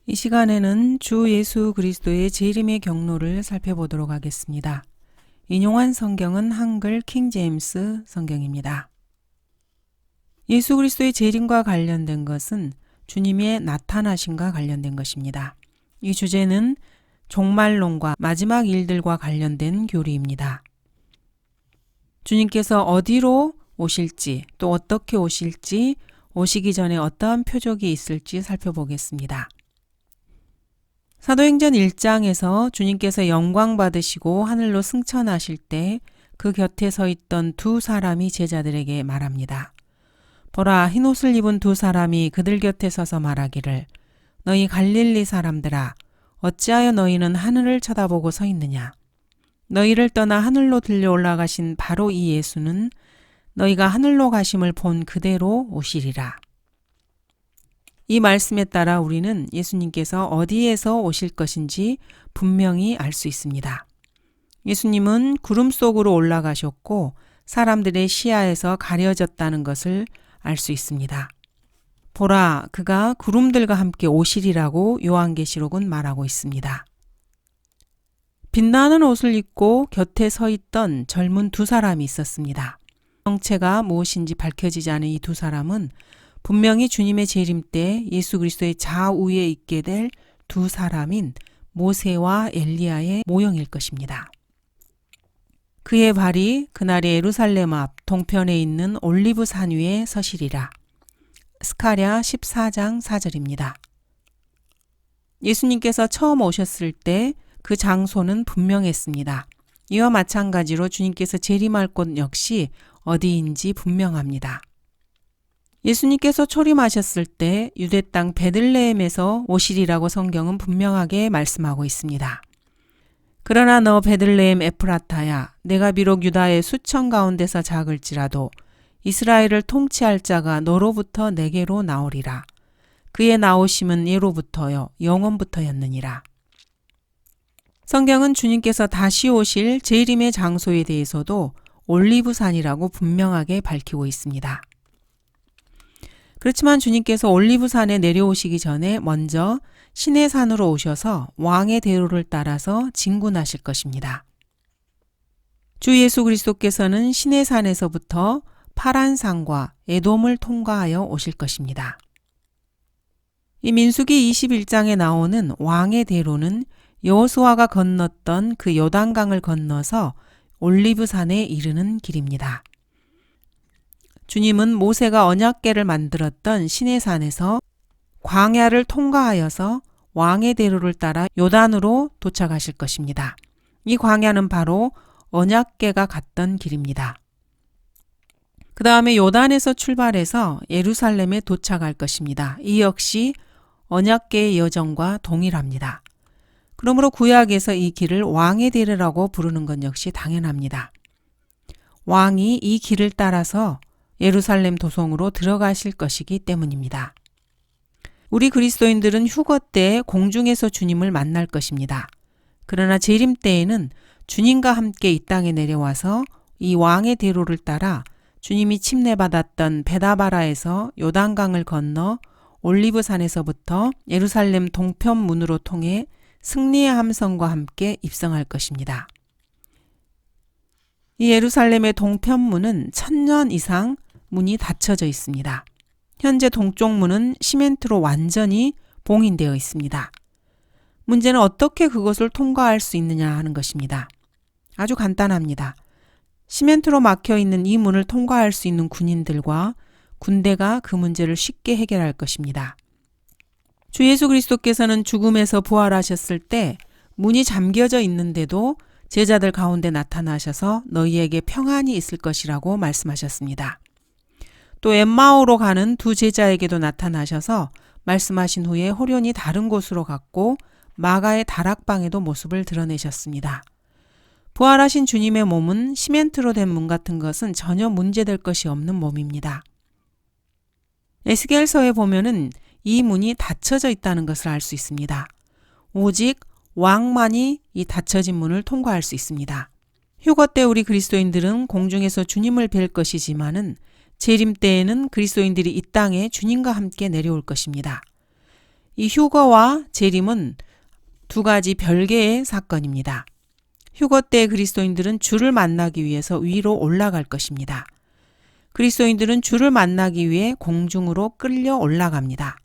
이 시간에는 주 예수 그리스도의 재림의 경로를 살펴보도록 하겠습니다. 인용한 성경은 한글 킹제임스 성경입니다. 예수 그리스도의 재림과 관련된 것은 주님의 나타나심과 관련된 것입니다. 이 주제는 종말론과 마지막 일들과 관련된 교리입니다. 주님께서 어디로 오실지 또 어떻게 오실지 오시기 전에 어떠한 표적이 있을지 살펴보겠습니다. 사도행전 1장에서 주님께서 영광 받으시고 하늘로 승천하실 때 그 곁에 서 있던 두 사람이 제자들에게 말합니다. 보라, 흰옷을 입은 두 사람이 그들 곁에 서서 말하기를 너희 갈릴리 사람들아 어찌하여 너희는 하늘을 쳐다보고 서 있느냐. 너희를 떠나 하늘로 들려 올라가신 바로 이 예수는 너희가 하늘로 가심을 본 그대로 오시리라. 이 말씀에 따라 우리는 예수님께서 어디에서 오실 것인지 분명히 알 수 있습니다. 예수님은 구름 속으로 올라가셨고 사람들의 시야에서 가려졌다는 것을 알 수 있습니다. 보라, 그가 구름들과 함께 오시리라고 요한계시록은 말하고 있습니다. 빛나는 옷을 입고 곁에 서 있던 젊은 두 사람이 있었습니다. 정체가 무엇인지 밝혀지지 않은 이 두 사람은 분명히 주님의 재림 때 예수 그리스도의 좌우에 있게 될 두 사람인 모세와 엘리야의 모형일 것입니다. 그의 발이 그날의 예루살렘 앞 동편에 있는 올리브 산 위에 서시리라. 스가랴 14장 4절입니다. 예수님께서 처음 오셨을 때 그 장소는 분명했습니다. 이와 마찬가지로 주님께서 재림할 곳 역시 어디인지 분명합니다. 예수님께서 초림하셨을 때 유대 땅 베들레헴에서 오시리라고 성경은 분명하게 말씀하고 있습니다. 그러나 너 베들레헴 에프라타야, 내가 비록 유다의 수천 가운데서 작을지라도 이스라엘을 통치할 자가 너로부터 내게로 나오리라. 그의 나오심은 예로부터요 영원부터였느니라. 성경은 주님께서 다시 오실 재림의 장소에 대해서도 올리브산이라고 분명하게 밝히고 있습니다. 그렇지만 주님께서 올리브산에 내려오시기 전에 먼저 시내산으로 오셔서 왕의 대로를 따라서 진군하실 것입니다. 주 예수 그리스도께서는 시내산에서부터 파란산과 에돔을 통과하여 오실 것입니다. 이 민수기 21장에 나오는 왕의 대로는 여호수아가 건넜던 그 요단강을 건너서 올리브산에 이르는 길입니다. 주님은 모세가 언약궤를 만들었던 시내산에서 광야를 통과하여서 왕의 대로를 따라 요단으로 도착하실 것입니다. 이 광야는 바로 언약궤가 갔던 길입니다. 그 다음에 요단에서 출발해서 예루살렘에 도착할 것입니다. 이 역시 언약궤의 여정과 동일합니다. 그러므로 구약에서 이 길을 왕의 대로라고 부르는 것 역시 당연합니다. 왕이 이 길을 따라서 예루살렘 도성으로 들어가실 것이기 때문입니다. 우리 그리스도인들은 휴거 때 공중에서 주님을 만날 것입니다. 그러나 재림 때에는 주님과 함께 이 땅에 내려와서 이 왕의 대로를 따라 주님이 침례받았던 베다바라에서 요단강을 건너 올리브산에서부터 예루살렘 동편문으로 통해 승리의 함성과 함께 입성할 것입니다. 이 예루살렘의 동편문은 1000년 이상 문이 닫혀져 있습니다. 현재 동쪽 문은 시멘트로 완전히 봉인되어 있습니다. 문제는 어떻게 그것을 통과할 수 있느냐 하는 것입니다. 아주 간단합니다. 시멘트로 막혀 있는 이 문을 통과할 수 있는 군인들과 군대가 그 문제를 쉽게 해결할 것입니다. 주 예수 그리스도께서는 죽음에서 부활하셨을 때 문이 잠겨져 있는데도 제자들 가운데 나타나셔서 너희에게 평안이 있을 것이라고 말씀하셨습니다. 또 엠마오로 가는 두 제자에게도 나타나셔서 말씀하신 후에 호련히 다른 곳으로 갔고 마가의 다락방에도 모습을 드러내셨습니다. 부활하신 주님의 몸은 시멘트로 된 문 같은 것은 전혀 문제될 것이 없는 몸입니다. 에스겔서에 보면은 이 문이 닫혀져 있다는 것을 알 수 있습니다. 오직 왕만이 이 닫혀진 문을 통과할 수 있습니다. 휴거 때 우리 그리스도인들은 공중에서 주님을 뵐 것이지만은 재림 때에는 그리스도인들이 이 땅에 주님과 함께 내려올 것입니다. 이 휴거와 재림은 두 가지 별개의 사건입니다. 휴거 때 그리스도인들은 주를 만나기 위해서 위로 올라갈 것입니다. 그리스도인들은 주를 만나기 위해 공중으로 끌려 올라갑니다.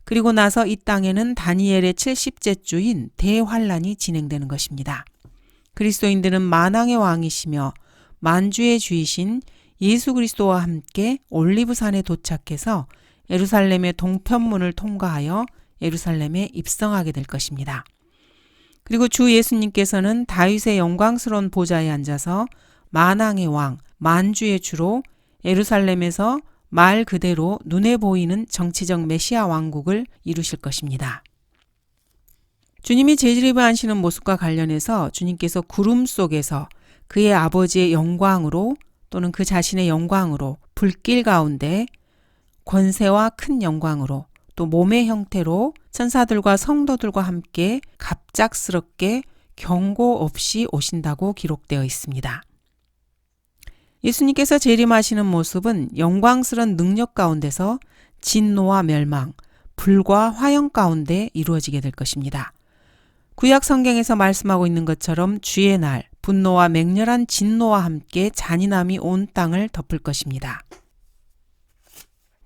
그리고 나서 이 땅에는 다니엘의 70째 주인 대환란이 진행되는 것입니다. 그리스도인들은 만왕의 왕이시며 만주의 주이신 예수 그리스도와 함께 올리브산에 도착해서 예루살렘의 동편문을 통과하여 예루살렘에 입성하게 될 것입니다. 그리고 주 예수님께서는 다윗의 영광스러운 보좌에 앉아서 만왕의 왕, 만주의 주로 예루살렘에서 말 그대로 눈에 보이는 정치적 메시아 왕국을 이루실 것입니다. 주님이 재림을 하시는 모습과 관련해서 주님께서 구름 속에서 그의 아버지의 영광으로 또는 그 자신의 영광으로 불길 가운데 권세와 큰 영광으로 또 몸의 형태로 천사들과 성도들과 함께 갑작스럽게 경고 없이 오신다고 기록되어 있습니다. 예수님께서 재림하시는 모습은 영광스러운 능력 가운데서 진노와 멸망, 불과 화형 가운데 이루어지게 될 것입니다. 구약 성경에서 말씀하고 있는 것처럼 주의 날, 분노와 맹렬한 진노와 함께 잔인함이 온 땅을 덮을 것입니다.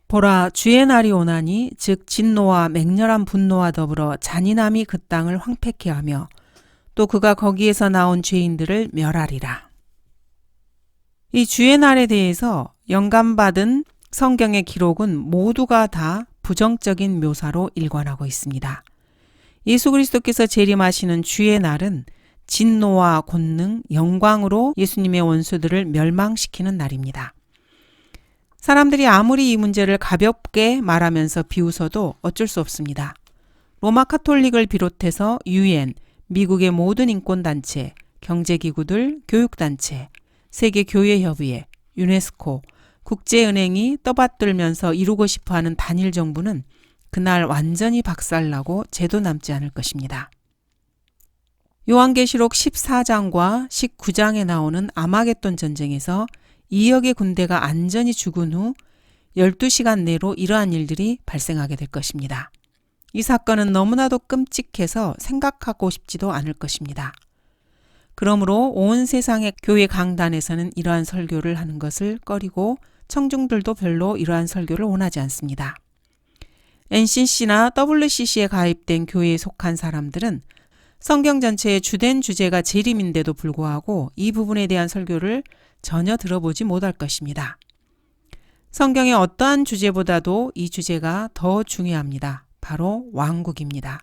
보라, 주의 날이 오나니 즉 진노와 맹렬한 분노와 더불어 잔인함이 그 땅을 황폐케 하며 또 그가 거기에서 나온 죄인들을 멸하리라. 이 주의 날에 대해서 영감받은 성경의 기록은 모두가 다 부정적인 묘사로 일관하고 있습니다. 예수 그리스도께서 재림하시는 주의 날은 진노와 권능, 영광으로 예수님의 원수들을 멸망시키는 날입니다. 사람들이 아무리 이 문제를 가볍게 말하면서 비웃어도 어쩔 수 없습니다. 로마 카톨릭을 비롯해서 유엔, 미국의 모든 인권단체, 경제기구들, 교육단체, 세계교회협의회, 유네스코, 국제은행이 떠받들면서 이루고 싶어하는 단일 정부는 그날 완전히 박살나고 제도 남지 않을 것입니다. 요한계시록 14장과 19장에 나오는 아마겟돈 전쟁에서 2억의 군대가 안전히 죽은 후 12시간 내로 이러한 일들이 발생하게 될 것입니다. 이 사건은 너무나도 끔찍해서 생각하고 싶지도 않을 것입니다. 그러므로 온 세상의 교회 강단에서는 이러한 설교를 하는 것을 꺼리고 청중들도 별로 이러한 설교를 원하지 않습니다. NCC나 WCC에 가입된 교회에 속한 사람들은 성경 전체의 주된 주제가 재림인데도 불구하고 이 부분에 대한 설교를 전혀 들어보지 못할 것입니다. 성경의 어떠한 주제보다도 이 주제가 더 중요합니다. 바로 왕국입니다.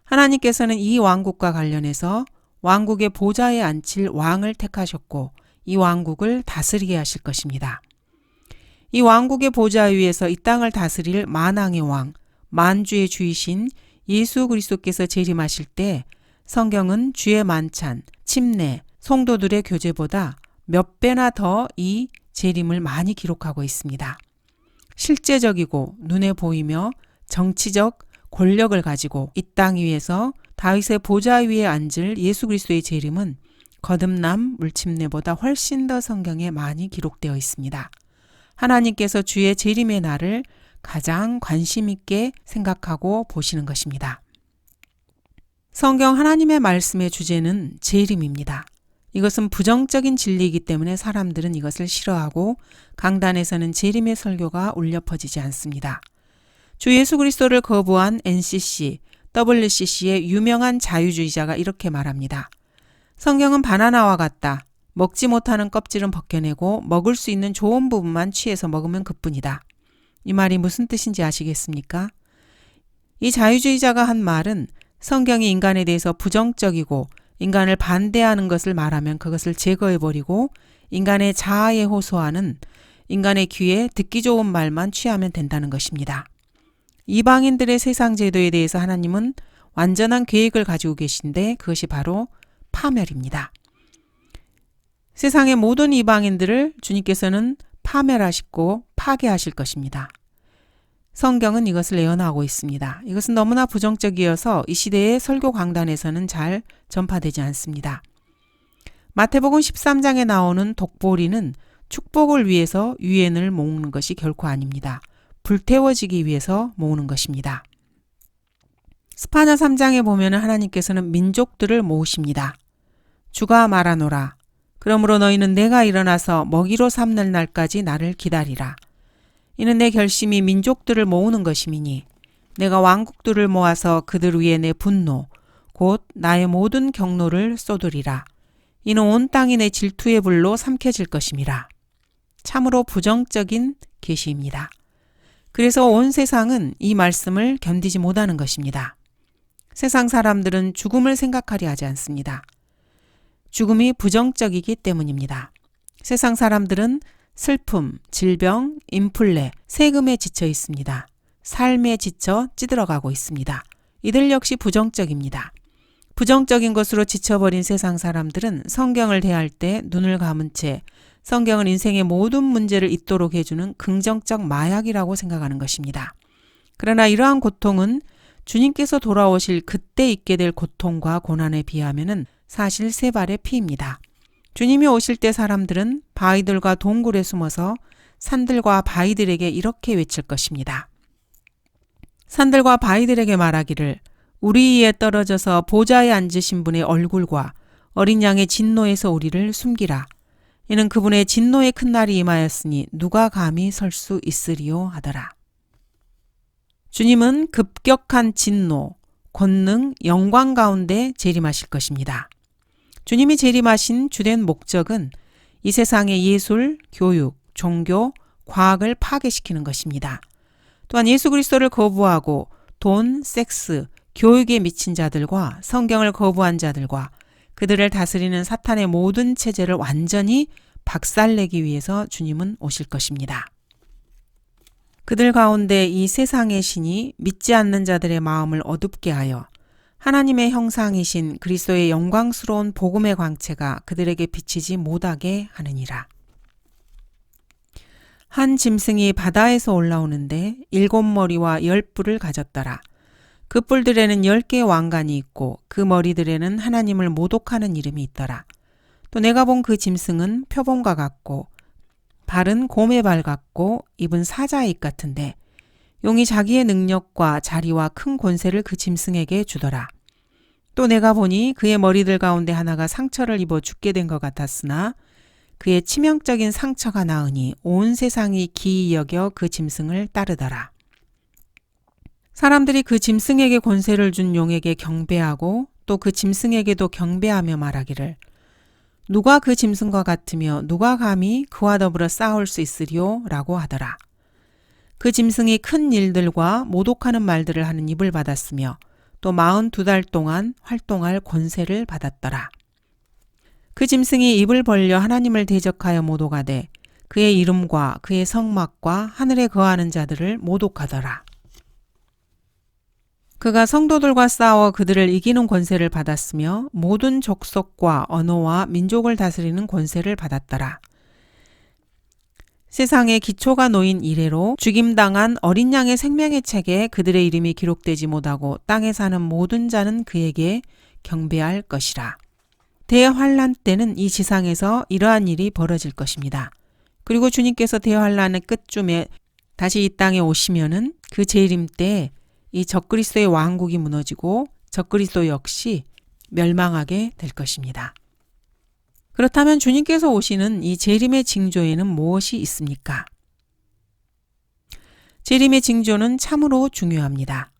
하나님께서는 이 왕국과 관련해서 왕국의 보좌에 앉힐 왕을 택하셨고 이 왕국을 다스리게 하실 것입니다. 이 왕국의 보좌 위에서 이 땅을 다스릴 만왕의 왕, 만주의 주이신 예수 그리스도께서 재림하실 때 성경은 주의 만찬, 침례, 성도들의 교제보다 몇 배나 더 이 재림을 많이 기록하고 있습니다. 실제적이고 눈에 보이며 정치적 권력을 가지고 이 땅 위에서 다윗의 보좌 위에 앉을 예수 그리스도의 재림은 거듭남 물침례보다 훨씬 더 성경에 많이 기록되어 있습니다. 하나님께서 주의 재림의 날을 가장 관심 있게 생각하고 보시는 것입니다. 성경 하나님의 말씀의 주제는 재림입니다. 이것은 부정적인 진리이기 때문에 사람들은 이것을 싫어하고 강단에서는 재림의 설교가 울려 퍼지지 않습니다. 주 예수 그리스도를 거부한 NCC, WCC의 유명한 자유주의자가 이렇게 말합니다. 성경은 바나나와 같다. 먹지 못하는 껍질은 벗겨내고 먹을 수 있는 좋은 부분만 취해서 먹으면 그뿐이다. 이 말이 무슨 뜻인지 아시겠습니까? 이 자유주의자가 한 말은 성경이 인간에 대해서 부정적이고 인간을 반대하는 것을 말하면 그것을 제거해버리고 인간의 자아에 호소하는 인간의 귀에 듣기 좋은 말만 취하면 된다는 것입니다. 이방인들의 세상 제도에 대해서 하나님은 완전한 계획을 가지고 계신데 그것이 바로 파멸입니다. 세상의 모든 이방인들을 주님께서는 파멸하시고 파괴하실 것입니다. 성경은 이것을 예언하고 있습니다. 이것은 너무나 부정적이어서 이 시대의 설교 강단에서는 잘 전파되지 않습니다. 마태복음 13장에 나오는 독보리는 축복을 위해서 유엔을 모으는 것이 결코 아닙니다. 불태워지기 위해서 모으는 것입니다. 스파냐 3장에 보면 하나님께서는 민족들을 모으십니다. 주가 말하노라. 그러므로 너희는 내가 일어나서 먹이로 삼는 날까지 나를 기다리라. 이는 내 결심이 민족들을 모으는 것이미니 내가 왕국들을 모아서 그들 위에 내 분노 곧 나의 모든 경노를 쏟으리라. 이는 온 땅이 내 질투의 불로 삼켜질 것임이라. 참으로 부정적인 계시입니다. 그래서 온 세상은 이 말씀을 견디지 못하는 것입니다. 세상 사람들은 죽음을 생각하려 하지 않습니다. 죽음이 부정적이기 때문입니다. 세상 사람들은 슬픔, 질병, 인플레, 세금에 지쳐 있습니다. 삶에 지쳐 찌들어가고 있습니다. 이들 역시 부정적입니다. 부정적인 것으로 지쳐버린 세상 사람들은 성경을 대할 때 눈을 감은 채 성경은 인생의 모든 문제를 잊도록 해주는 긍정적 마약이라고 생각하는 것입니다. 그러나 이러한 고통은 주님께서 돌아오실 그때 있게 될 고통과 고난에 비하면은 사실 세 발의 피입니다. 주님이 오실 때 사람들은 바위들과 동굴에 숨어서 산들과 바위들에게 이렇게 외칠 것입니다. 산들과 바위들에게 말하기를 우리 위에 떨어져서 보좌에 앉으신 분의 얼굴과 어린 양의 진노에서 우리를 숨기라. 이는 그분의 진노의 큰 날이 임하였으니 누가 감히 설 수 있으리요 하더라. 주님은 급격한 진노, 권능, 영광 가운데 재림하실 것입니다. 주님이 재림하신 주된 목적은 이 세상의 예술, 교육, 종교, 과학을 파괴시키는 것입니다. 또한 예수 그리스도를 거부하고 돈, 섹스, 교육에 미친 자들과 성경을 거부한 자들과 그들을 다스리는 사탄의 모든 체제를 완전히 박살내기 위해서 주님은 오실 것입니다. 그들 가운데 이 세상의 신이 믿지 않는 자들의 마음을 어둡게 하여 하나님의 형상이신 그리스도의 영광스러운 복음의 광채가 그들에게 비치지 못하게 하느니라. 한 짐승이 바다에서 올라오는데 7머리와 10뿔을 가졌더라. 그 뿔들에는 10개의 왕관이 있고 그 머리들에는 하나님을 모독하는 이름이 있더라. 또 내가 본 그 짐승은 표범과 같고 발은 곰의 발 같고 입은 사자의 입 같은데 용이 자기의 능력과 자리와 큰 권세를 그 짐승에게 주더라. 또 내가 보니 그의 머리들 가운데 하나가 상처를 입어 죽게 된 것 같았으나 그의 치명적인 상처가 나으니 온 세상이 기이 여겨 그 짐승을 따르더라. 사람들이 그 짐승에게 권세를 준 용에게 경배하고 또 그 짐승에게도 경배하며 말하기를 누가 그 짐승과 같으며 누가 감히 그와 더불어 싸울 수 있으리요? 라고 하더라. 그 짐승이 큰 일들과 모독하는 말들을 하는 입을 받았으며 또 42달 동안 활동할 권세를 받았더라. 그 짐승이 입을 벌려 하나님을 대적하여 모독하되 그의 이름과 그의 성막과 하늘에 거하는 자들을 모독하더라. 그가 성도들과 싸워 그들을 이기는 권세를 받았으며 모든 족속과 언어와 민족을 다스리는 권세를 받았더라. 세상에 기초가 놓인 이래로 죽임당한 어린 양의 생명의 책에 그들의 이름이 기록되지 못하고 땅에 사는 모든 자는 그에게 경배할 것이라. 대환란 때는 이 지상에서 이러한 일이 벌어질 것입니다. 그리고 주님께서 대환란의 끝쯤에 다시 이 땅에 오시면은 그 재림 때 이 적그리스도의 왕국이 무너지고 적그리스도 역시 멸망하게 될 것입니다. 그렇다면 주님께서 오시는 이 재림의 징조에는 무엇이 있습니까? 재림의 징조는 참으로 중요합니다.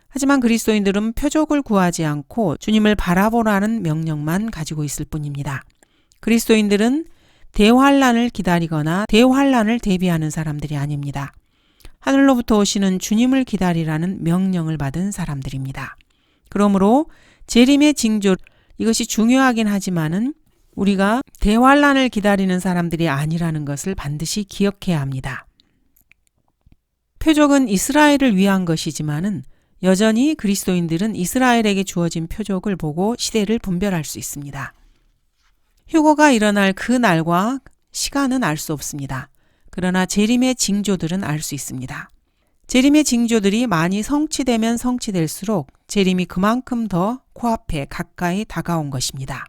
하지만 그리스도인들은 표적을 구하지 않고 주님을 바라보라는 명령만 가지고 있을 뿐입니다. 그리스도인들은 대환란을 기다리거나 대환란을 대비하는 사람들이 아닙니다. 하늘로부터 오시는 주님을 기다리라는 명령을 받은 사람들입니다. 그러므로 재림의 징조, 이것이 중요하긴 하지만은 우리가 대환란을 기다리는 사람들이 아니라는 것을 반드시 기억해야 합니다. 표적은 이스라엘을 위한 것이지만은 여전히 그리스도인들은 이스라엘에게 주어진 표적을 보고 시대를 분별할 수 있습니다. 휴거가 일어날 그 날과 시간은 알 수 없습니다. 그러나 재림의 징조들은 알 수 있습니다. 재림의 징조들이 많이 성취되면 성취될수록 재림이 그만큼 더 코앞에 가까이 다가온 것입니다.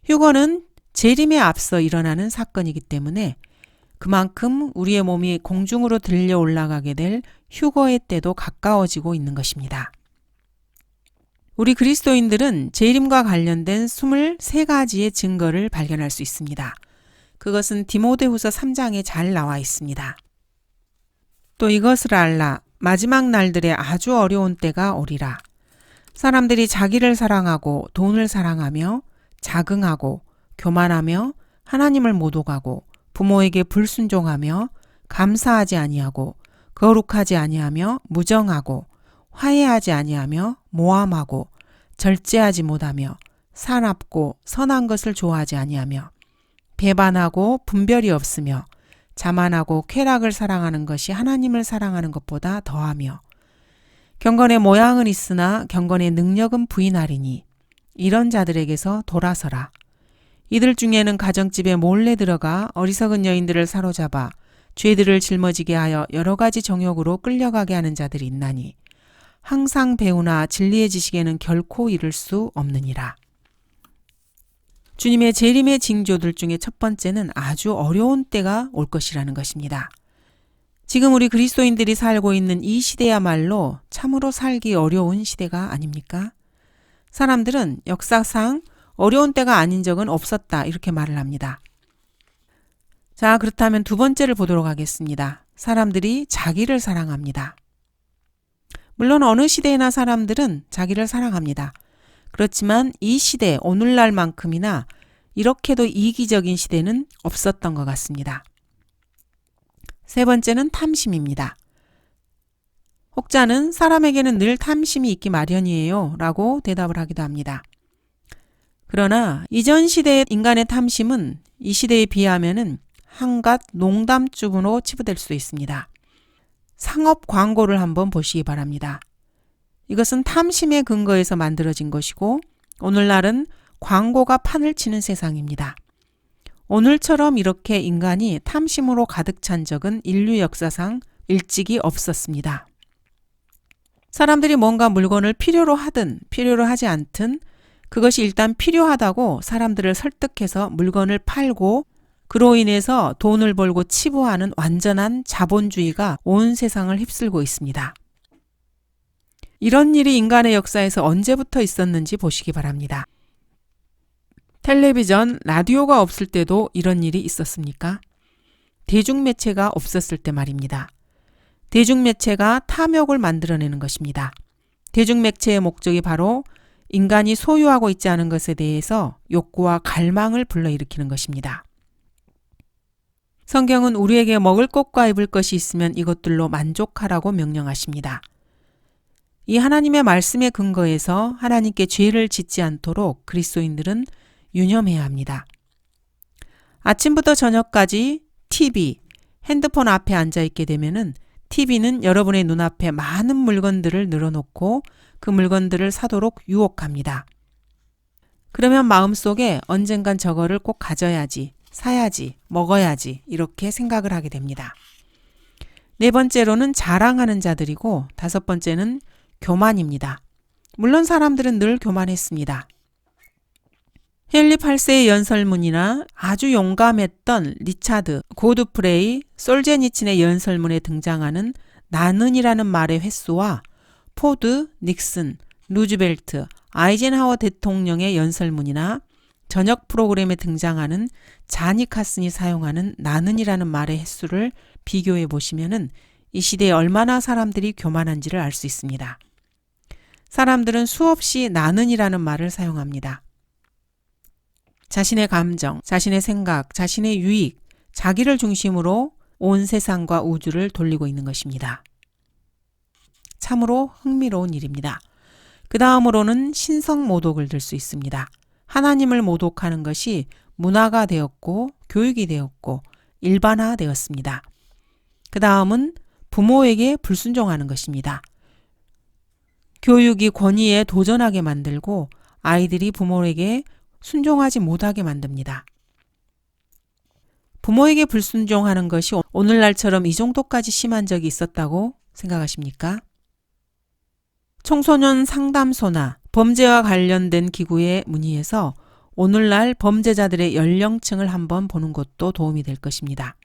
휴거는 재림에 앞서 일어나는 사건이기 때문에 그만큼 우리의 몸이 공중으로 들려 올라가게 될 휴거의 때도 가까워지고 있는 것입니다. 우리 그리스도인들은 재림과 관련된 23가지의 증거를 발견할 수 있습니다. 그것은 디모데후서 3장에 잘 나와 있습니다. 또 이것을 알라. 마지막 날들에 아주 어려운 때가 오리라. 사람들이 자기를 사랑하고 돈을 사랑하며 자긍하고 교만하며 하나님을 모독하고 부모에게 불순종하며 감사하지 아니하고 거룩하지 아니하며 무정하고 화해하지 아니하며 모함하고 절제하지 못하며 사납고 선한 것을 좋아하지 아니하며 배반하고 분별이 없으며 자만하고 쾌락을 사랑하는 것이 하나님을 사랑하는 것보다 더하며 경건의 모양은 있으나 경건의 능력은 부인하리니 이런 자들에게서 돌아서라. 이들 중에는 가정집에 몰래 들어가 어리석은 여인들을 사로잡아 죄들을 짊어지게 하여 여러 가지 정욕으로 끌려가게 하는 자들이 있나니 항상 배우나 진리의 지식에는 결코 이를 수 없느니라. 주님의 재림의 징조들 중에 첫 번째는 아주 어려운 때가 올 것이라는 것입니다. 지금 우리 그리스도인들이 살고 있는 이 시대야말로 참으로 살기 어려운 시대가 아닙니까? 사람들은 역사상 어려운 때가 아닌 적은 없었다 이렇게 말을 합니다. 자, 그렇다면 두 번째를 보도록 하겠습니다. 사람들이 자기를 사랑합니다. 물론 어느 시대에나 사람들은 자기를 사랑합니다. 그렇지만 이 시대, 오늘날만큼이나 이렇게도 이기적인 시대는 없었던 것 같습니다. 세 번째는 탐심입니다. 혹자는 사람에게는 늘 탐심이 있기 마련이에요 라고 대답을 하기도 합니다. 그러나 이전 시대의 인간의 탐심은 이 시대에 비하면 한갓 농담쯤으로 치부될 수 있습니다. 상업 광고를 한번 보시기 바랍니다. 이것은 탐심의 근거에서 만들어진 것이고 오늘날은 광고가 판을 치는 세상입니다. 오늘처럼 이렇게 인간이 탐심으로 가득 찬 적은 인류 역사상 일찍이 없었습니다. 사람들이 뭔가 물건을 필요로 하든 필요로 하지 않든 그것이 일단 필요하다고 사람들을 설득해서 물건을 팔고 그로 인해서 돈을 벌고 치부하는 완전한 자본주의가 온 세상을 휩쓸고 있습니다. 이런 일이 인간의 역사에서 언제부터 있었는지 보시기 바랍니다. 텔레비전, 라디오가 없을 때도 이런 일이 있었습니까? 대중매체가 없었을 때 말입니다. 대중매체가 탐욕을 만들어내는 것입니다. 대중매체의 목적이 바로 인간이 소유하고 있지 않은 것에 대해서 욕구와 갈망을 불러일으키는 것입니다. 성경은 우리에게 먹을 것과 입을 것이 있으면 이것들로 만족하라고 명령하십니다. 이 하나님의 말씀의 근거에서 하나님께 죄를 짓지 않도록 그리스도인들은 유념해야 합니다. 아침부터 저녁까지 TV, 핸드폰 앞에 앉아있게 되면은 TV는 여러분의 눈앞에 많은 물건들을 늘어놓고 그 물건들을 사도록 유혹합니다. 그러면 마음속에 언젠간 저거를 꼭 가져야지, 사야지, 먹어야지 이렇게 생각을 하게 됩니다. 네 번째로는 자랑하는 자들이고 다섯 번째는 교만입니다. 물론 사람들은 늘 교만했습니다. 헨리 8세의 연설문이나 아주 용감했던 리차드 고드프레이 솔제니친의 연설문에 등장하는 나는이라는 말의 횟수와 포드, 닉슨, 루즈벨트, 아이젠하워 대통령의 연설문이나 저녁 프로그램에 등장하는 자니 카슨이 사용하는 나는이라는 말의 횟수를 비교해 보시면은 이 시대에 얼마나 사람들이 교만한지를 알 수 있습니다. 사람들은 수없이 나는이라는 말을 사용합니다. 자신의 감정, 자신의 생각, 자신의 유익, 자기를 중심으로 온 세상과 우주를 돌리고 있는 것입니다. 참으로 흥미로운 일입니다. 그 다음으로는 신성 모독을 들 수 있습니다. 하나님을 모독하는 것이 문화가 되었고 교육이 되었고 일반화되었습니다. 그 다음은 부모에게 불순종하는 것입니다. 교육이 권위에 도전하게 만들고 아이들이 부모에게 순종하지 못하게 만듭니다. 부모에게 불순종하는 것이 오늘날처럼 이 정도까지 심한 적이 있었다고 생각하십니까? 청소년 상담소나 범죄와 관련된 기구에 문의해서 오늘날 범죄자들의 연령층을 한번 보는 것도 도움이 될 것입니다.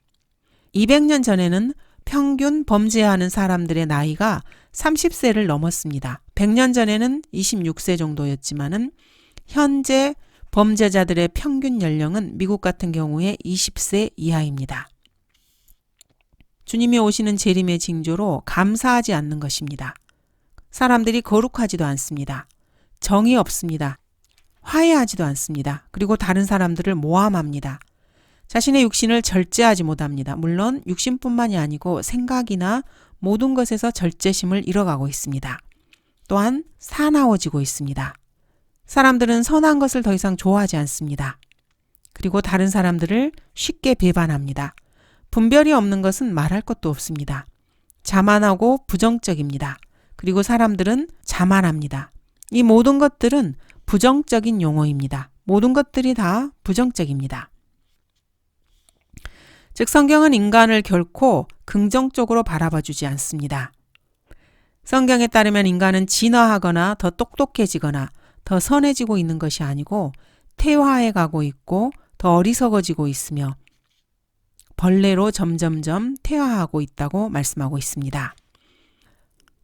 200년 전에는 평균 범죄하는 사람들의 나이가 30세를 넘었습니다. 100년 전에는 26세 정도였지만은 현재 범죄자들의 평균 연령은 미국 같은 경우에 20세 이하입니다. 주님이 오시는 재림의 징조로 감사하지 않는 것입니다. 사람들이 거룩하지도 않습니다. 정이 없습니다. 화해하지도 않습니다. 그리고 다른 사람들을 모함합니다. 자신의 육신을 절제하지 못합니다. 물론 육신뿐만이 아니고 생각이나 모든 것에서 절제심을 잃어가고 있습니다. 또한 사나워지고 있습니다. 사람들은 선한 것을 더 이상 좋아하지 않습니다. 그리고 다른 사람들을 쉽게 배반합니다. 분별이 없는 것은 말할 것도 없습니다. 자만하고 부정적입니다. 그리고 사람들은 자만합니다. 이 모든 것들은 부정적인 용어입니다. 모든 것들이 다 부정적입니다. 즉 성경은 인간을 결코 긍정적으로 바라봐주지 않습니다. 성경에 따르면 인간은 진화하거나 더 똑똑해지거나 더 선해지고 있는 것이 아니고 퇴화해 가고 있고 더 어리석어지고 있으며 벌레로 점점점 퇴화하고 있다고 말씀하고 있습니다.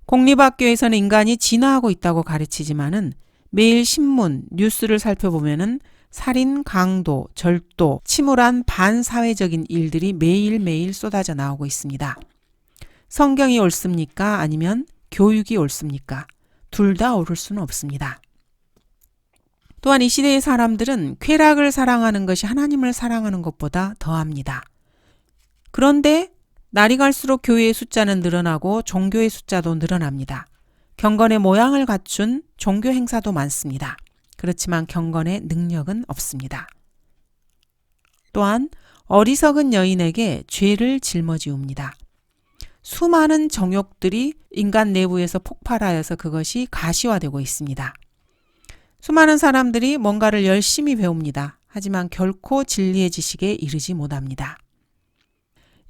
공립학교에서는 인간이 진화하고 있다고 가르치지만은 매일 신문, 뉴스를 살펴보면은 살인, 강도, 절도, 침울한 반사회적인 일들이 매일매일 쏟아져 나오고 있습니다. 성경이 옳습니까? 아니면 교육이 옳습니까? 둘 다 옳을 수는 없습니다. 또한 이 시대의 사람들은 쾌락을 사랑하는 것이 하나님을 사랑하는 것보다 더합니다. 그런데 날이 갈수록 교회의 숫자는 늘어나고 종교의 숫자도 늘어납니다. 경건의 모양을 갖춘 종교 행사도 많습니다. 그렇지만 경건의 능력은 없습니다. 또한 어리석은 여인에게 죄를 짊어지웁니다. 수많은 정욕들이 인간 내부에서 폭발하여서 그것이 가시화되고 있습니다. 수많은 사람들이 뭔가를 열심히 배웁니다. 하지만 결코 진리의 지식에 이르지 못합니다.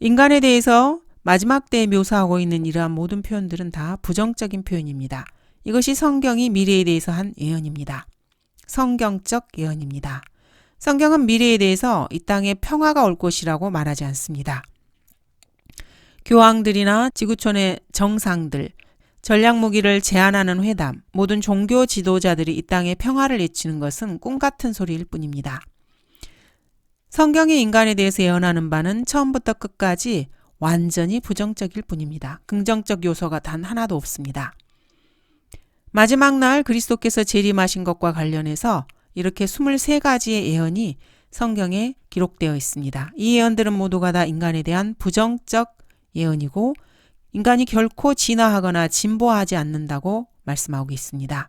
인간에 대해서 마지막 때에 묘사하고 있는 이러한 모든 표현들은 다 부정적인 표현입니다. 이것이 성경이 미래에 대해서 한 예언입니다. 성경적 예언입니다. 성경은 미래에 대해서 이 땅에 평화가 올 것이라고 말하지 않습니다. 교황들이나 지구촌의 정상들, 전략무기를 제한하는 회담, 모든 종교 지도자들이 이 땅에 평화를 외치는 것은 꿈같은 소리일 뿐입니다. 성경이 인간에 대해서 예언하는 바는 처음부터 끝까지 완전히 부정적일 뿐입니다. 긍정적 요소가 단 하나도 없습니다. 마지막 날 그리스도께서 재림하신 것과 관련해서 이렇게 23가지의 예언이 성경에 기록되어 있습니다. 이 예언들은 모두가 다 인간에 대한 부정적 예언이고 인간이 결코 진화하거나 진보하지 않는다고 말씀하고 있습니다.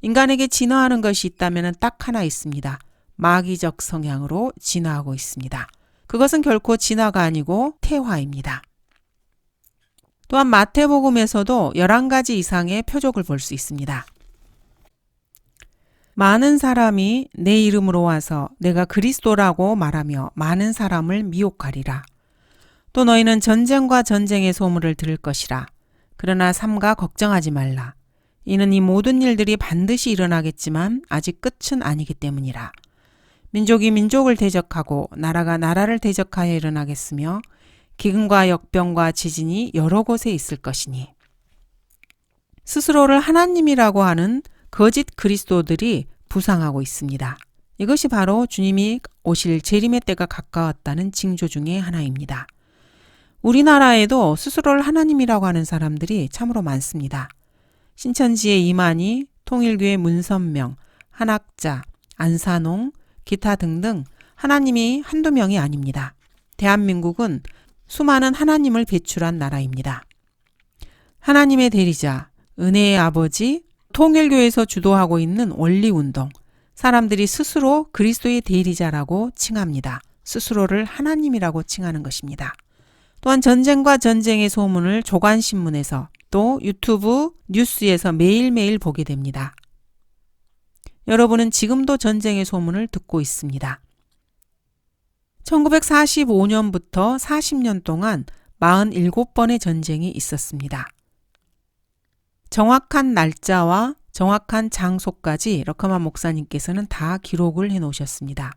인간에게 진화하는 것이 있다면 딱 하나 있습니다. 마귀적 성향으로 진화하고 있습니다. 그것은 결코 진화가 아니고 퇴화입니다. 또한 마태복음에서도 11가지 이상의 표적을 볼 수 있습니다. 많은 사람이 내 이름으로 와서 내가 그리스도라고 말하며 많은 사람을 미혹하리라. 또 너희는 전쟁과 전쟁의 소문을 들을 것이라. 그러나 삼가 걱정하지 말라. 이는 이 모든 일들이 반드시 일어나겠지만 아직 끝은 아니기 때문이라. 민족이 민족을 대적하고 나라가 나라를 대적하여 일어나겠으며 기근과 역병과 지진이 여러 곳에 있을 것이니 스스로를 하나님이라고 하는 거짓 그리스도들이 부상하고 있습니다. 이것이 바로 주님이 오실 재림의 때가 가까웠다는 징조 중에 하나입니다. 우리나라에도 스스로를 하나님이라고 하는 사람들이 참으로 많습니다. 신천지의 이만희, 통일교의 문선명, 한학자, 안산홍, 기타 등등 하나님이 한두 명이 아닙니다. 대한민국은 수많은 하나님을 배출한 나라입니다. 하나님의 대리자, 은혜의 아버지, 통일교에서 주도하고 있는 원리운동, 사람들이 스스로 그리스도의 대리자라고 칭합니다. 스스로를 하나님이라고 칭하는 것입니다. 또한 전쟁과 전쟁의 소문을 조간신문에서 또 유튜브 뉴스에서 매일매일 보게 됩니다. 여러분은 지금도 전쟁의 소문을 듣고 있습니다. 1945년부터 40년 동안 47번의 전쟁이 있었습니다. 정확한 날짜와 정확한 장소까지 러커만 목사님께서는 다 기록을 해 놓으셨습니다.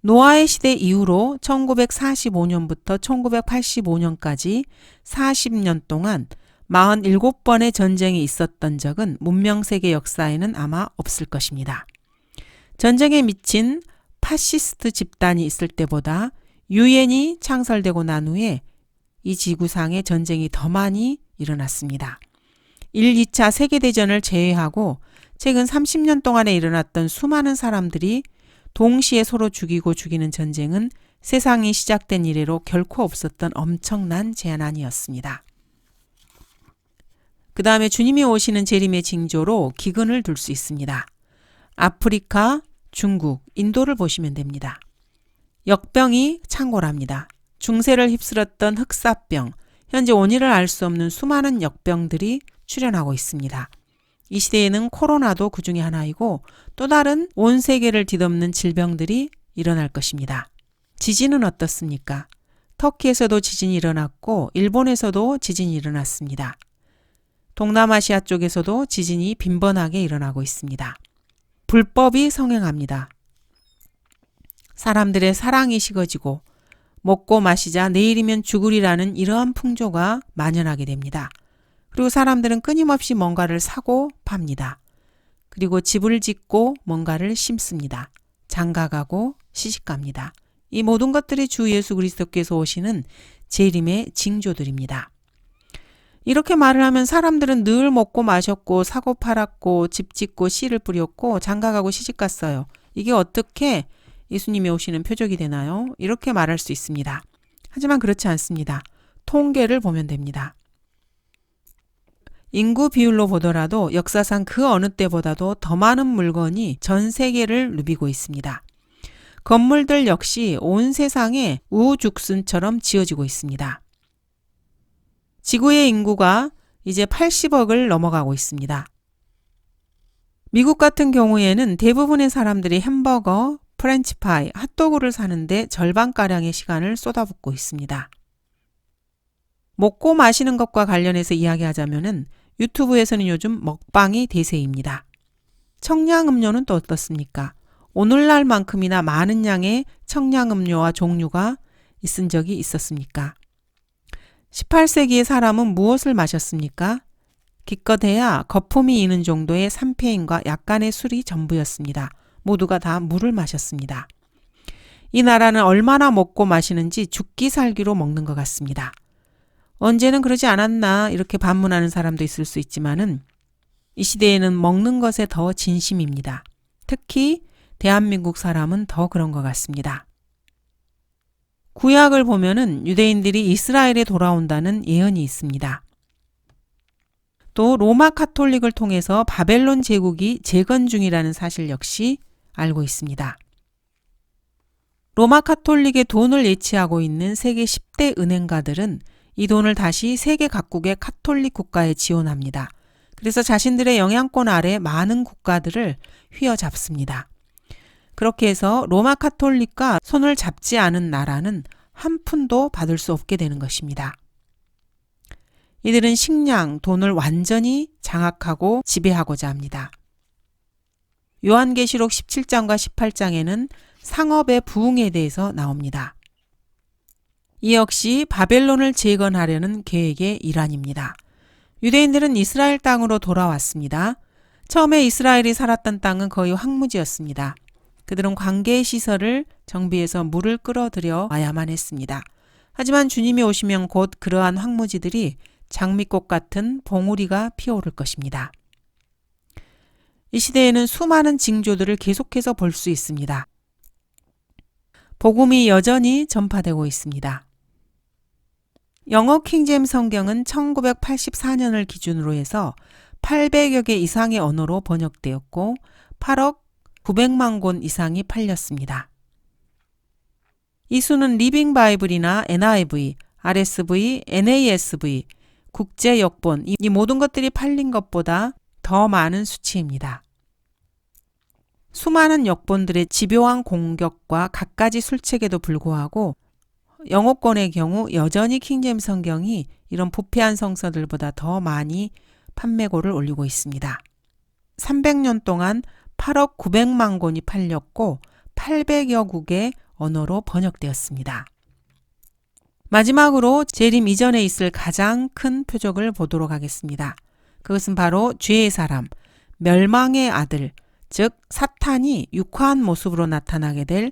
노아의 시대 이후로 1945년부터 1985년까지 40년 동안 47번의 전쟁이 있었던 적은 문명세계 역사에는 아마 없을 것입니다. 전쟁에 미친 파시스트 집단이 있을 때보다 유엔이 창설되고 난 후에 이 지구상에 전쟁이 더 많이 일어났습니다. 1, 2차 세계대전을 제외하고 최근 30년 동안에 일어났던 수많은 사람들이 동시에 서로 죽이고 죽이는 전쟁은 세상이 시작된 이래로 결코 없었던 엄청난 재난이었습니다. 그 다음에 주님이 오시는 재림의 징조로 기근을 둘 수 있습니다. 아프리카, 중국, 인도를 보시면 됩니다. 역병이 창궐합니다. 중세를 휩쓸었던 흑사병, 현재 원인을 알 수 없는 수많은 역병들이 출현하고 있습니다. 이 시대에는 코로나도 그 중에 하나이고 또 다른 온 세계를 뒤덮는 질병들이 일어날 것입니다. 지진은 어떻습니까? 터키에서도 지진이 일어났고 일본에서도 지진이 일어났습니다. 동남아시아 쪽에서도 지진이 빈번하게 일어나고 있습니다. 불법이 성행합니다. 사람들의 사랑이 식어지고 먹고 마시자 내일이면 죽으리라는 이러한 풍조가 만연하게 됩니다. 그리고 사람들은 끊임없이 뭔가를 사고 팝니다. 그리고 집을 짓고 뭔가를 심습니다. 장가가고 시집갑니다. 이 모든 것들이 주 예수 그리스도께서 오시는 재림의 징조들입니다. 이렇게 말을 하면 사람들은 늘 먹고 마셨고 사고 팔았고 집 짓고 씨를 뿌렸고 장가가고 시집갔어요. 이게 어떻게 예수님이 오시는 표적이 되나요? 이렇게 말할 수 있습니다. 하지만 그렇지 않습니다. 통계를 보면 됩니다. 인구 비율로 보더라도 역사상 그 어느 때보다도 더 많은 물건이 전 세계를 누비고 있습니다. 건물들 역시 온 세상에 우후죽순처럼 지어지고 있습니다. 지구의 인구가 이제 80억을 넘어가고 있습니다. 미국 같은 경우에는 대부분의 사람들이 햄버거, 프렌치파이, 핫도그를 사는데 절반가량의 시간을 쏟아붓고 있습니다. 먹고 마시는 것과 관련해서 이야기하자면은 유튜브에서는 요즘 먹방이 대세입니다. 청량음료는 또 어떻습니까? 오늘날만큼이나 많은 양의 청량음료와 종류가 있은 적이 있었습니까? 18세기의 사람은 무엇을 마셨습니까? 기껏해야 거품이 있는 정도의 샴페인과 약간의 술이 전부였습니다. 모두가 다 물을 마셨습니다. 이 나라는 얼마나 먹고 마시는지 죽기 살기로 먹는 것 같습니다. 언제는 그러지 않았나 이렇게 반문하는 사람도 있을 수 있지만은 이 시대에는 먹는 것에 더 진심입니다. 특히 대한민국 사람은 더 그런 것 같습니다. 구약을 보면은 유대인들이 이스라엘에 돌아온다는 예언이 있습니다. 또 로마 카톨릭을 통해서 바벨론 제국이 재건 중이라는 사실 역시 알고 있습니다. 로마 카톨릭의 돈을 예치하고 있는 세계 10대 은행가들은 이 돈을 다시 세계 각국의 카톨릭 국가에 지원합니다. 그래서 자신들의 영향권 아래 많은 국가들을 휘어잡습니다. 그렇게 해서 로마 카톨릭과 손을 잡지 않은 나라는 한 푼도 받을 수 없게 되는 것입니다. 이들은 식량, 돈을 완전히 장악하고 지배하고자 합니다. 요한계시록 17장과 18장에는 상업의 부흥에 대해서 나옵니다. 이 역시 바벨론을 재건하려는 계획의 일환입니다. 유대인들은 이스라엘 땅으로 돌아왔습니다. 처음에 이스라엘이 살았던 땅은 거의 황무지였습니다. 그들은 관계 시설을 정비해서 물을 끌어들여 와야만 했습니다. 하지만 주님이 오시면 곧 그러한 황무지들이 장미꽃 같은 봉우리가 피어오를 것입니다. 이 시대에는 수많은 징조들을 계속해서 볼 수 있습니다. 복음이 여전히 전파되고 있습니다. 영어 킹제임스 성경은 1984년을 기준으로 해서 800여 개 이상의 언어로 번역되었고 8억 900만 권 이상이 팔렸습니다. 이 수는 리빙 바이블이나 NIV, RSV, NASV, 국제 역본 이 모든 것들이 팔린 것보다 더 많은 수치입니다. 수많은 역본들의 집요한 공격과 갖가지 술책에도 불구하고 영어권의 경우 여전히 킹제임스 성경이 이런 부패한 성서들보다 더 많이 판매고를 올리고 있습니다. 300년 동안 8억 900만 권이 팔렸고 800여 국의 언어로 번역되었습니다. 마지막으로 재림 이전에 있을 가장 큰 표적을 보도록 하겠습니다. 그것은 바로 죄의 사람, 멸망의 아들, 즉 사탄이 육화한 모습으로 나타나게 될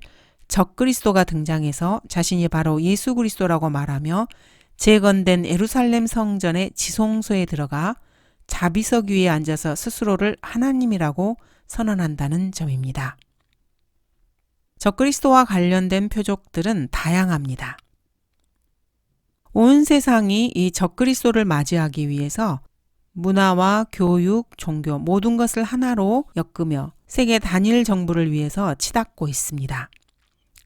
적그리스도가 등장해서 자신이 바로 예수 그리스도라고 말하며 재건된 예루살렘 성전의 지성소에 들어가 자비석 위에 앉아서 스스로를 하나님이라고 선언한다는 점입니다. 적그리스도와 관련된 표적들은 다양합니다. 온 세상이 이 적그리스도를 맞이하기 위해서 문화와 교육, 종교 모든 것을 하나로 엮으며 세계 단일 정부를 위해서 치닫고 있습니다.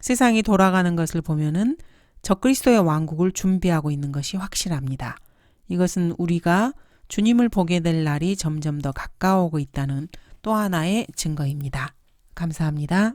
세상이 돌아가는 것을 보면은 적그리스도의 왕국을 준비하고 있는 것이 확실합니다. 이것은 우리가 주님을 보게 될 날이 점점 더 가까워오고 있다는 또 하나의 증거입니다. 감사합니다.